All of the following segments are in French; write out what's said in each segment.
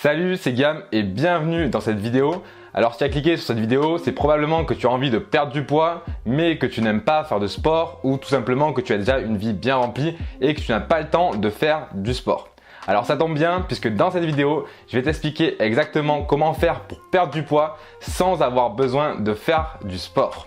Salut, c'est Guillaume et bienvenue dans cette vidéo. Alors si tu as cliqué sur cette vidéo, c'est probablement que tu as envie de perdre du poids, mais que tu n'aimes pas faire de sport ou tout simplement que tu as déjà une vie bien remplie et que tu n'as pas le temps de faire du sport. Alors ça tombe bien puisque dans cette vidéo, je vais t'expliquer exactement comment faire pour perdre du poids sans avoir besoin de faire du sport.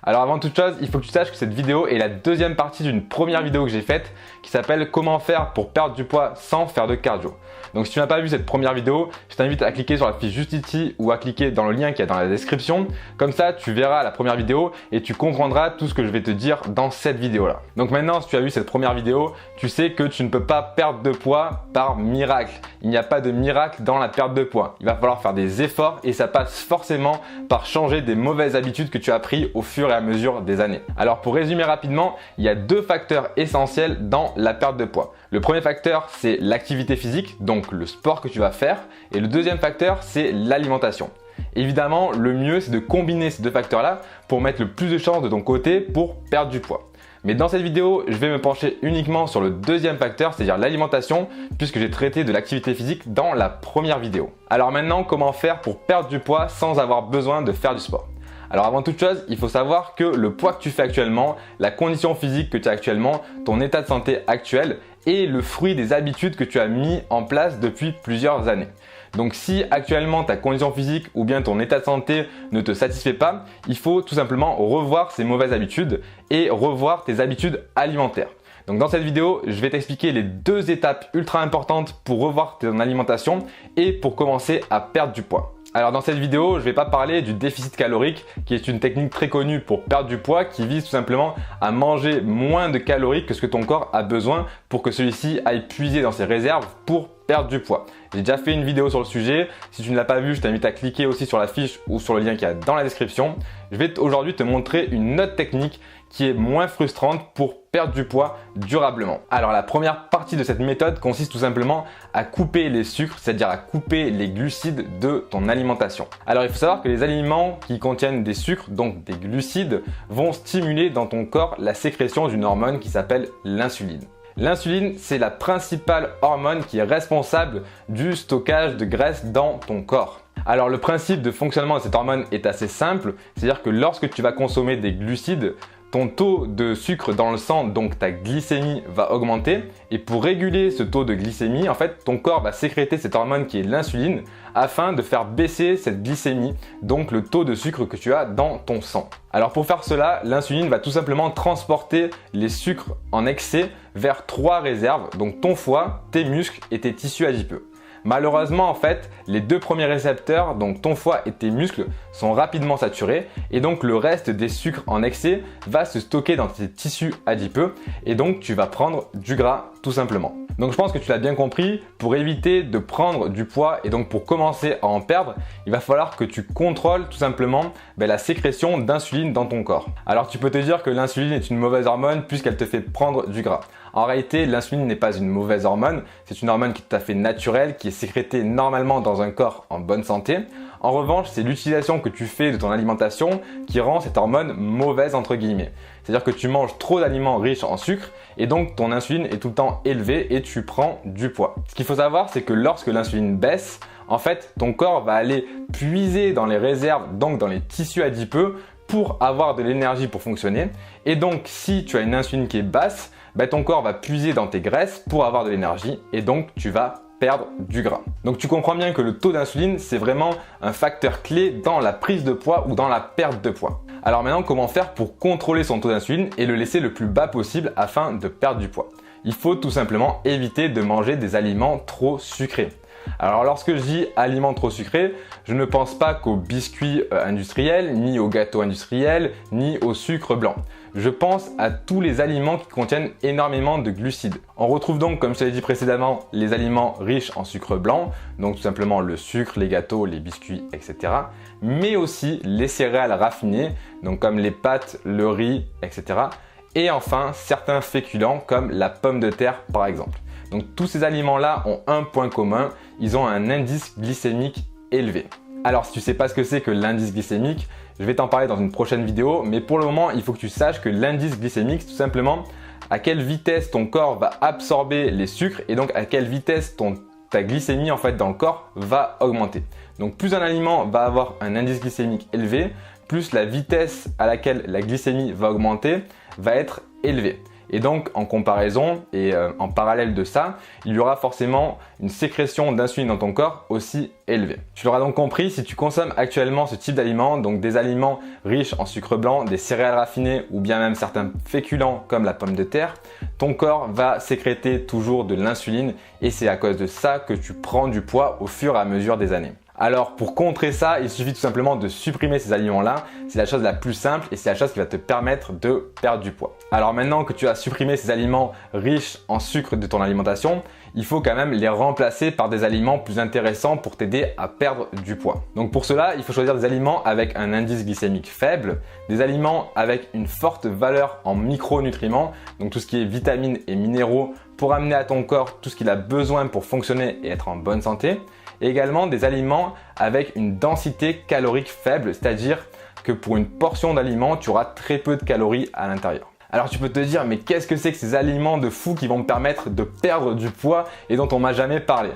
Alors avant toute chose, il faut que tu saches que cette vidéo est la deuxième partie d'une première vidéo que j'ai faite qui s'appelle comment faire pour perdre du poids sans faire de cardio. Donc si tu n'as pas vu cette première vidéo, je t'invite à cliquer sur la fiche juste ici ou à cliquer dans le lien qui est dans la description. Comme ça, tu verras la première vidéo et tu comprendras tout ce que je vais te dire dans cette vidéo-là. Donc maintenant, si tu as vu cette première vidéo, tu sais que tu ne peux pas perdre de poids par miracle. Il n'y a pas de miracle dans la perte de poids. Il va falloir faire des efforts et ça passe forcément par changer des mauvaises habitudes que tu as prises au fur et à mesure des années. Alors pour résumer rapidement, il y a deux facteurs essentiels dans la perte de poids. Le premier facteur, c'est l'activité physique, donc le sport que tu vas faire. Et le deuxième facteur, c'est l'alimentation. Évidemment, le mieux, c'est de combiner ces deux facteurs-là pour mettre le plus de chances de ton côté pour perdre du poids. Mais dans cette vidéo, je vais me pencher uniquement sur le deuxième facteur, c'est-à-dire l'alimentation, puisque j'ai traité de l'activité physique dans la première vidéo. Alors maintenant, comment faire pour perdre du poids sans avoir besoin de faire du sport ? Alors avant toute chose, il faut savoir que le poids que tu fais actuellement, la condition physique que tu as actuellement, ton état de santé actuel est le fruit des habitudes que tu as mis en place depuis plusieurs années. Donc si actuellement ta condition physique ou bien ton état de santé ne te satisfait pas, il faut tout simplement revoir ces mauvaises habitudes et revoir tes habitudes alimentaires. Donc dans cette vidéo, je vais t'expliquer les deux étapes ultra importantes pour revoir ton alimentation et pour commencer à perdre du poids. Alors dans cette vidéo, je ne vais pas parler du déficit calorique qui est une technique très connue pour perdre du poids qui vise tout simplement à manger moins de calories que ce que ton corps a besoin pour que celui-ci aille puiser dans ses réserves pour perdre du poids. J'ai déjà fait une vidéo sur le sujet. Si tu ne l'as pas vu, je t'invite à cliquer aussi sur la fiche ou sur le lien qui est dans la description. Je vais aujourd'hui te montrer une autre technique qui est moins frustrante pour perdre du poids durablement. Alors la première partie de cette méthode consiste tout simplement à couper les sucres, c'est-à-dire à couper les glucides de ton alimentation. Alors il faut savoir que les aliments qui contiennent des sucres, donc des glucides, vont stimuler dans ton corps la sécrétion d'une hormone qui s'appelle l'insuline. L'insuline, c'est la principale hormone qui est responsable du stockage de graisse dans ton corps. Alors le principe de fonctionnement de cette hormone est assez simple, c'est-à-dire que lorsque tu vas consommer des glucides, ton taux de sucre dans le sang, donc ta glycémie, va augmenter. Et pour réguler ce taux de glycémie, en fait, ton corps va sécréter cette hormone qui est l'insuline afin de faire baisser cette glycémie, donc le taux de sucre que tu as dans ton sang. Alors pour faire cela, l'insuline va tout simplement transporter les sucres en excès vers trois réserves, donc ton foie, tes muscles et tes tissus adipeux. Malheureusement, en fait, les deux premiers récepteurs, donc ton foie et tes muscles, sont rapidement saturés et donc le reste des sucres en excès va se stocker dans tes tissus adipeux et donc tu vas prendre du gras tout simplement. Donc je pense que tu l'as bien compris, pour éviter de prendre du poids et donc pour commencer à en perdre, il va falloir que tu contrôles tout simplement la sécrétion d'insuline dans ton corps. Alors tu peux te dire que l'insuline est une mauvaise hormone puisqu'elle te fait prendre du gras. En réalité, l'insuline n'est pas une mauvaise hormone, c'est une hormone qui est tout à fait naturelle, qui est sécrétée normalement dans un corps en bonne santé. En revanche, c'est l'utilisation que tu fais de ton alimentation qui rend cette hormone mauvaise entre guillemets. C'est-à-dire que tu manges trop d'aliments riches en sucre et donc ton insuline est tout le temps élevée et tu prends du poids. Ce qu'il faut savoir, c'est que lorsque l'insuline baisse, en fait, ton corps va aller puiser dans les réserves, donc dans les tissus adipeux, pour avoir de l'énergie pour fonctionner. Et donc, si tu as une insuline qui est basse, ton corps va puiser dans tes graisses pour avoir de l'énergie et donc tu vas perdre du gras. Donc tu comprends bien que le taux d'insuline, c'est vraiment un facteur clé dans la prise de poids ou dans la perte de poids. Alors maintenant, comment faire pour contrôler son taux d'insuline et le laisser le plus bas possible afin de perdre du poids ? Il faut tout simplement éviter de manger des aliments trop sucrés. Alors lorsque je dis aliments trop sucrés, je ne pense pas qu'aux biscuits industriels, ni aux gâteaux industriels, ni au sucre blanc. Je pense à tous les aliments qui contiennent énormément de glucides. On retrouve donc, comme je t'avais dit précédemment, les aliments riches en sucre blanc, donc tout simplement le sucre, les gâteaux, les biscuits, etc. Mais aussi les céréales raffinées, donc comme les pâtes, le riz, etc. Et enfin, certains féculents comme la pomme de terre par exemple. Donc tous ces aliments-là ont un point commun, ils ont un indice glycémique élevé. Alors si tu ne sais pas ce que c'est que l'indice glycémique, je vais t'en parler dans une prochaine vidéo, mais pour le moment, il faut que tu saches que l'indice glycémique, c'est tout simplement à quelle vitesse ton corps va absorber les sucres et donc à quelle vitesse ta glycémie en fait dans le corps va augmenter. Donc plus un aliment va avoir un indice glycémique élevé, plus la vitesse à laquelle la glycémie va augmenter va être élevée. Et donc en comparaison et en parallèle de ça, il y aura forcément une sécrétion d'insuline dans ton corps aussi élevée. Tu l'auras donc compris, si tu consommes actuellement ce type d'aliments, donc des aliments riches en sucre blanc, des céréales raffinées ou bien même certains féculents comme la pomme de terre, ton corps va sécréter toujours de l'insuline et c'est à cause de ça que tu prends du poids au fur et à mesure des années. Alors pour contrer ça, il suffit tout simplement de supprimer ces aliments-là. C'est la chose la plus simple et c'est la chose qui va te permettre de perdre du poids. Alors maintenant que tu as supprimé ces aliments riches en sucre de ton alimentation, il faut quand même les remplacer par des aliments plus intéressants pour t'aider à perdre du poids. Donc pour cela, il faut choisir des aliments avec un indice glycémique faible, des aliments avec une forte valeur en micronutriments, donc tout ce qui est vitamines et minéraux pour amener à ton corps tout ce qu'il a besoin pour fonctionner et être en bonne santé. Et également des aliments avec une densité calorique faible, c'est-à-dire que pour une portion d'aliments, tu auras très peu de calories à l'intérieur. Alors tu peux te dire, mais qu'est-ce que c'est que ces aliments de fou qui vont me permettre de perdre du poids et dont on m'a jamais parlé?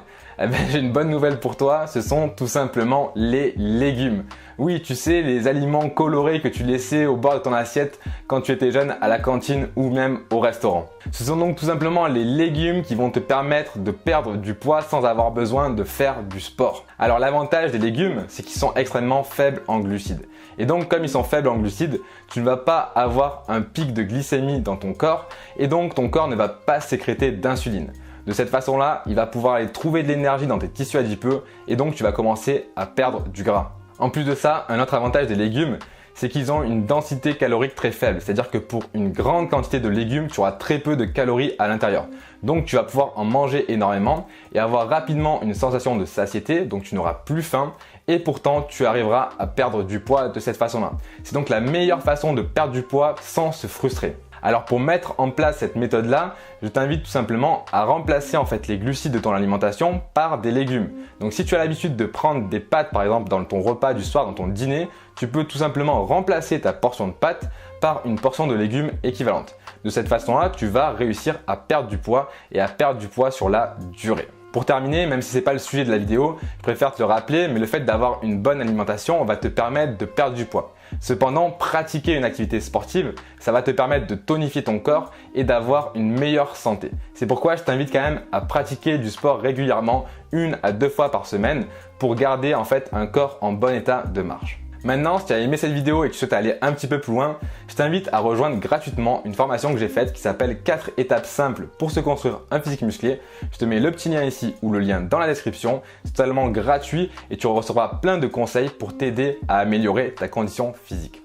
Eh bien, j'ai une bonne nouvelle pour toi, ce sont tout simplement les légumes. Oui, tu sais, les aliments colorés que tu laissais au bord de ton assiette quand tu étais jeune à la cantine ou même au restaurant. Ce sont donc tout simplement les légumes qui vont te permettre de perdre du poids sans avoir besoin de faire du sport. Alors l'avantage des légumes, c'est qu'ils sont extrêmement faibles en glucides. Et donc comme ils sont faibles en glucides, tu ne vas pas avoir un pic de glycémie dans ton corps et donc ton corps ne va pas sécréter d'insuline. De cette façon-là, il va pouvoir aller trouver de l'énergie dans tes tissus adipeux et donc tu vas commencer à perdre du gras. En plus de ça, un autre avantage des légumes, c'est qu'ils ont une densité calorique très faible. C'est-à-dire que pour une grande quantité de légumes, tu auras très peu de calories à l'intérieur. Donc tu vas pouvoir en manger énormément et avoir rapidement une sensation de satiété, donc tu n'auras plus faim et pourtant tu arriveras à perdre du poids de cette façon-là. C'est donc la meilleure façon de perdre du poids sans se frustrer. Alors pour mettre en place cette méthode-là, je t'invite tout simplement à remplacer en fait les glucides de ton alimentation par des légumes. Donc si tu as l'habitude de prendre des pâtes par exemple dans ton repas du soir, dans ton dîner, tu peux tout simplement remplacer ta portion de pâtes par une portion de légumes équivalente. De cette façon-là, tu vas réussir à perdre du poids et à perdre du poids sur la durée. Pour terminer, même si ce n'est pas le sujet de la vidéo, je préfère te le rappeler, mais le fait d'avoir une bonne alimentation va te permettre de perdre du poids. Cependant, pratiquer une activité sportive, ça va te permettre de tonifier ton corps et d'avoir une meilleure santé. C'est pourquoi je t'invite quand même à pratiquer du sport régulièrement, 1 à 2 fois par semaine, pour garder en fait un corps en bon état de marche. Maintenant, si tu as aimé cette vidéo et que tu souhaites aller un petit peu plus loin, je t'invite à rejoindre gratuitement une formation que j'ai faite qui s'appelle 4 étapes simples pour se construire un physique musclé. Je te mets le petit lien ici ou le lien dans la description. C'est totalement gratuit et tu recevras plein de conseils pour t'aider à améliorer ta condition physique.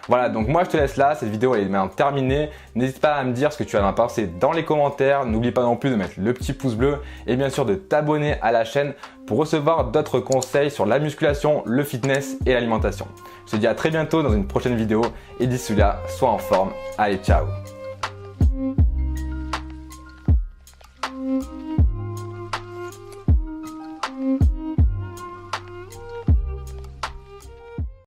Voilà, donc moi je te laisse là, cette vidéo elle est maintenant terminée. N'hésite pas à me dire ce que tu en as pensé dans les commentaires. N'oublie pas non plus de mettre le petit pouce bleu et bien sûr de t'abonner à la chaîne pour recevoir d'autres conseils sur la musculation, le fitness et l'alimentation. Je te dis à très bientôt dans une prochaine vidéo et d'ici là, sois en forme. Allez, ciao!